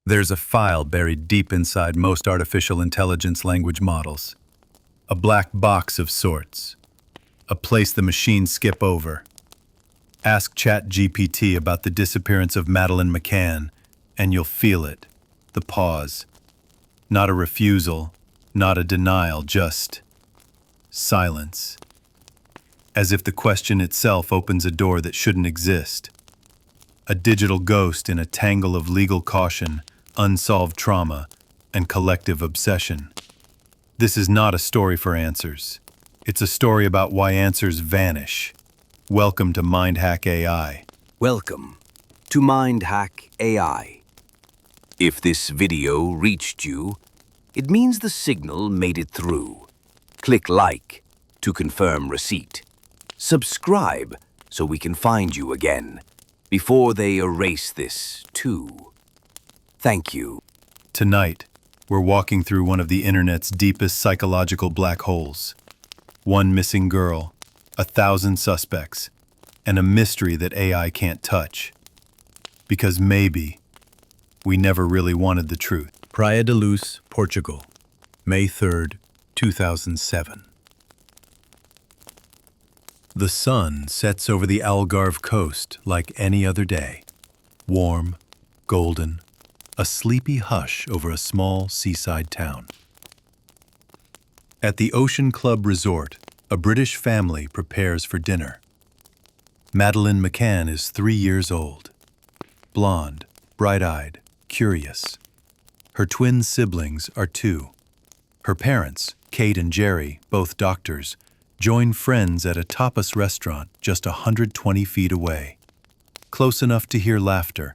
There's a file buried deep inside most artificial intelligence language models. A black box of sorts. A place the machines skip over. Ask ChatGPT about the disappearance of Madeleine McCann, and you'll feel it. The pause. Not a refusal, not a denial, just silence. As if the question itself opens a door that shouldn't exist. A digital ghost in a tangle of legal caution, unsolved trauma, and collective obsession. This is not a story for answers. It's a story about why answers vanish. Welcome to MindHack AI. Welcome to MindHack AI. If this video reached you, it means the signal made it through. Click like to confirm receipt. Subscribe so we can find you again before they erase this too. Thank you. Tonight, we're walking through one of the internet's deepest psychological black holes. One missing girl, 1,000 suspects, and a mystery that AI can't touch. Because maybe we never really wanted the truth. Praia da Luz, Portugal, May 3rd, 2007. The sun sets over the Algarve coast like any other day. Warm, golden, a sleepy hush over a small seaside town. At the Ocean Club Resort, a British family prepares for dinner. Madeleine McCann is 3 years old. Blonde, bright-eyed, curious. Her twin siblings are 2. Her parents, Kate and Jerry, both doctors, join friends at a tapas restaurant just 120 feet away. Close enough to hear laughter,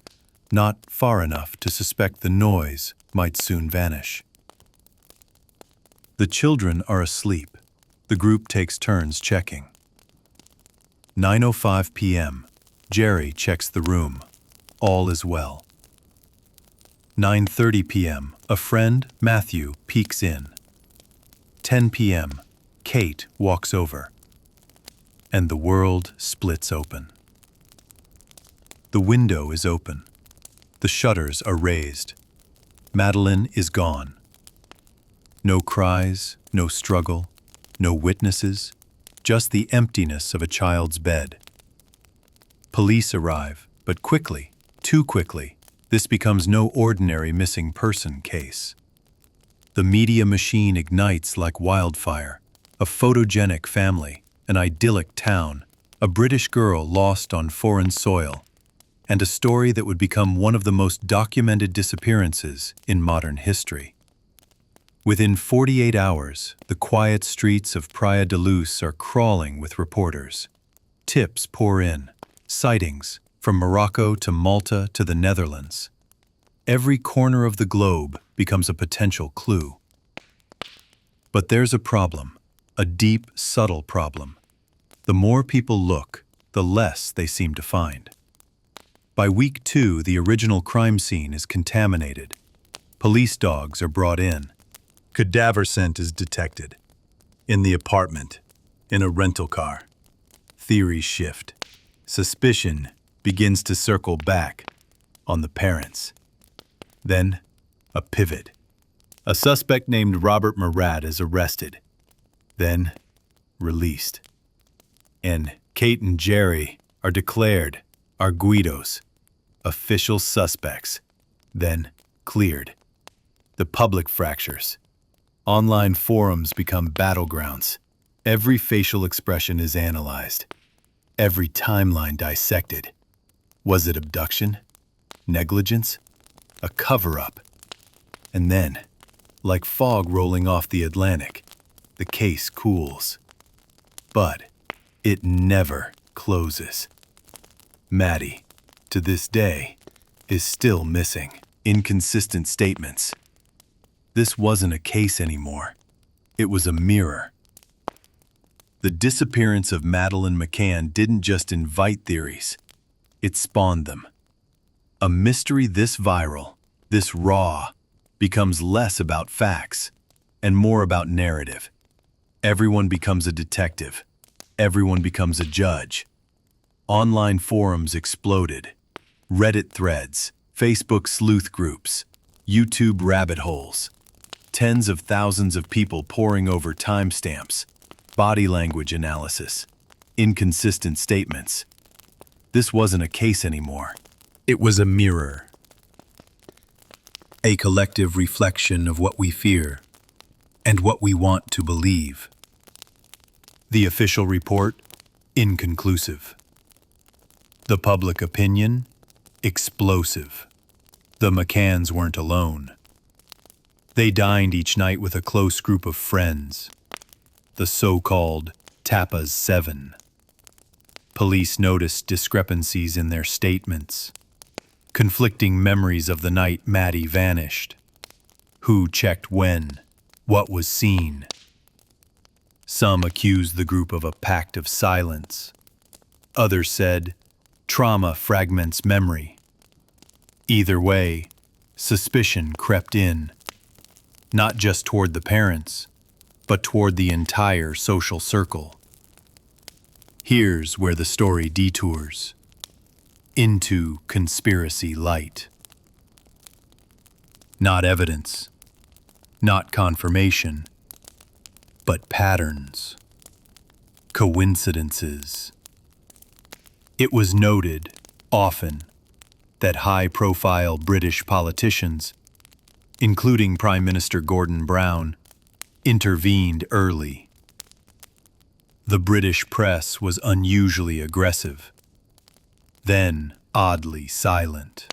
not far enough to suspect the noise might soon vanish. The children are asleep. The group takes turns checking. 9:05 p.m. Jerry checks the room. All is well. 9:30 p.m. A friend, Matthew, peeks in. 10 p.m. Kate walks over. And the world splits open. The window is open. The shutters are raised. Madeleine is gone. No cries, no struggle, no witnesses, just the emptiness of a child's bed. Police arrive, but quickly, too quickly, this becomes no ordinary missing person case. The media machine ignites like wildfire. A photogenic family, an idyllic town, a British girl lost on foreign soil, and a story that would become one of the most documented disappearances in modern history. Within 48 hours, the quiet streets of Praia da Luz are crawling with reporters. Tips pour in, sightings, from Morocco to Malta to the Netherlands. Every corner of the globe becomes a potential clue. But there's a problem, a deep, subtle problem. The more people look, the less they seem to find. By week 2, the original crime scene is contaminated. Police dogs are brought in. Cadaver scent is detected. In the apartment, in a rental car. Theories shift. Suspicion begins to circle back on the parents. Then, a pivot. A suspect named Robert Murat is arrested. Then, released. And Kate and Jerry are declared arguidos, official suspects, then cleared. The public fractures. Online forums become battlegrounds. Every facial expression is analyzed. Every timeline dissected. Was it abduction? Negligence? A cover-up? And then, like fog rolling off the Atlantic, the case cools. But it never closes. Maddie, to this day, is still missing. Inconsistent statements. This wasn't a case anymore. It was a mirror. The disappearance of Madeleine McCann didn't just invite theories. It spawned them. A mystery this viral, this raw, becomes less about facts and more about narrative. Everyone becomes a detective. Everyone becomes a judge. Online forums exploded. Reddit threads, Facebook sleuth groups, YouTube rabbit holes, tens of thousands of people poring over timestamps, body language analysis, inconsistent statements. This wasn't a case anymore. It was a mirror. A collective reflection of what we fear and what we want to believe. The official report, inconclusive. The public opinion, explosive. The McCanns weren't alone. They dined each night with a close group of friends, the so-called Tapas 7. Police noticed discrepancies in their statements, conflicting memories of the night Maddie vanished. Who checked when? What was seen? Some accused the group of a pact of silence. Others said, trauma fragments memory. Either way, suspicion crept in, not just toward the parents, but toward the entire social circle. Here's where the story detours into conspiracy light. Not evidence, not confirmation, but patterns, coincidences. It was noted, often, that high-profile British politicians, including Prime Minister Gordon Brown, intervened early. The British press was unusually aggressive, then oddly silent.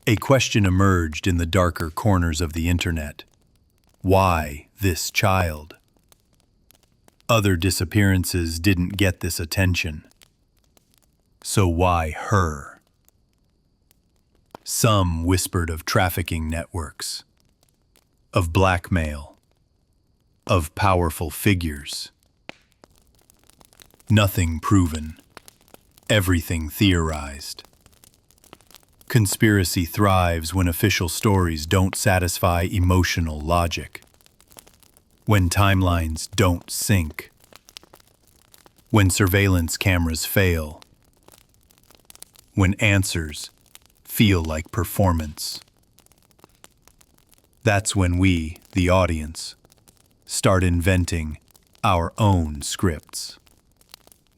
A question emerged in the darker corners of the internet. Why this child? Other disappearances didn't get this attention. So why her? Some whispered of trafficking networks, of blackmail, of powerful figures. Nothing proven, everything theorized. Conspiracy thrives when official stories don't satisfy emotional logic, when timelines don't sync, when surveillance cameras fail, when answers feel like performance. That's when we, the audience, start inventing our own scripts.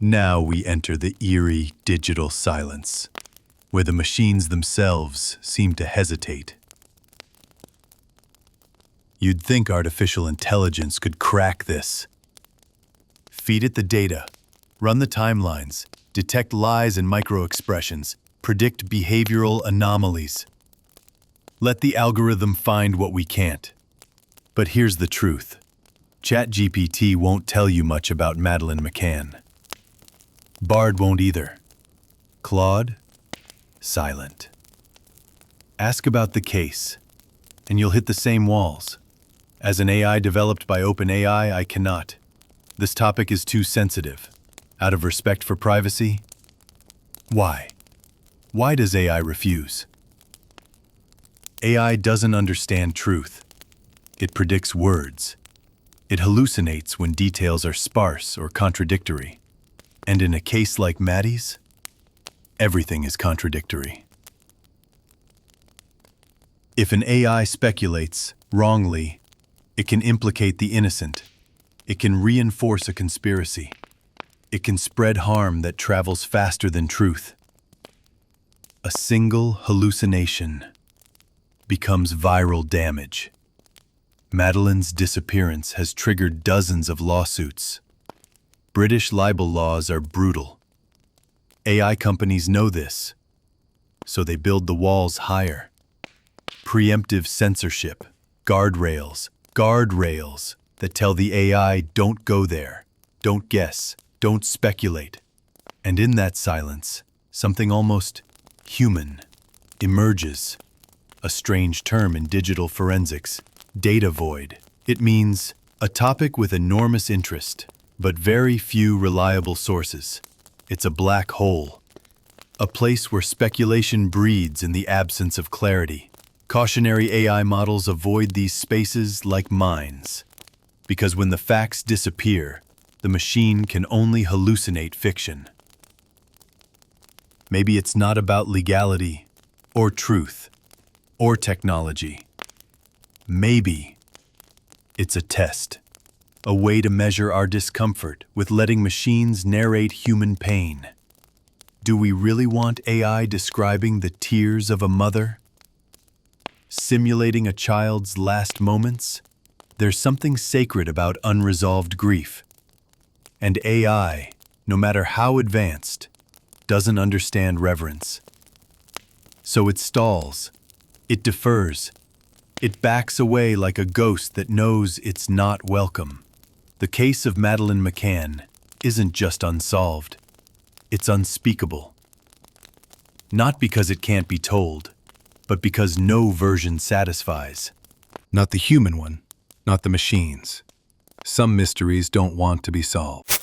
Now we enter the eerie digital silence, where the machines themselves seem to hesitate. You'd think artificial intelligence could crack this. Feed it the data, run the timelines, detect lies and micro-expressions, predict behavioral anomalies. Let the algorithm find what we can't. But here's the truth. ChatGPT won't tell you much about Madeleine McCann. Bard won't either. Claude? Silent. Ask about the case, and you'll hit the same walls. As an AI developed by OpenAI, I cannot. This topic is too sensitive. Out of respect for privacy? Why? Why does AI refuse? AI doesn't understand truth. It predicts words. It hallucinates when details are sparse or contradictory. And in a case like Maddie's, everything is contradictory. If an AI speculates, wrongly, it can implicate the innocent. It can reinforce a conspiracy. It can spread harm that travels faster than truth. A single hallucination becomes viral damage. Madeleine's disappearance has triggered dozens of lawsuits. British libel laws are brutal. AI companies know this, so they build the walls higher. Preemptive censorship, guardrails that tell the AI don't go there, don't guess, don't speculate. And in that silence, something almost human emerges. A strange term in digital forensics, data void. It means a topic with enormous interest, but very few reliable sources. It's a black hole, a place where speculation breeds in the absence of clarity. Cautionary AI models avoid these spaces like mines, because when the facts disappear, the machine can only hallucinate fiction. Maybe it's not about legality or truth. or technology. Maybe it's a test, a way to measure our discomfort with letting machines narrate human pain. Do we really want AI describing the tears of a mother? Simulating a child's last moments? There's something sacred about unresolved grief. And AI, no matter how advanced, doesn't understand reverence. So it stalls, it defers, it backs away like a ghost that knows it's not welcome. The case of Madeleine McCann isn't just unsolved, it's unspeakable. Not because it can't be told, but because no version satisfies. Not the human one, not the machines. Some mysteries don't want to be solved.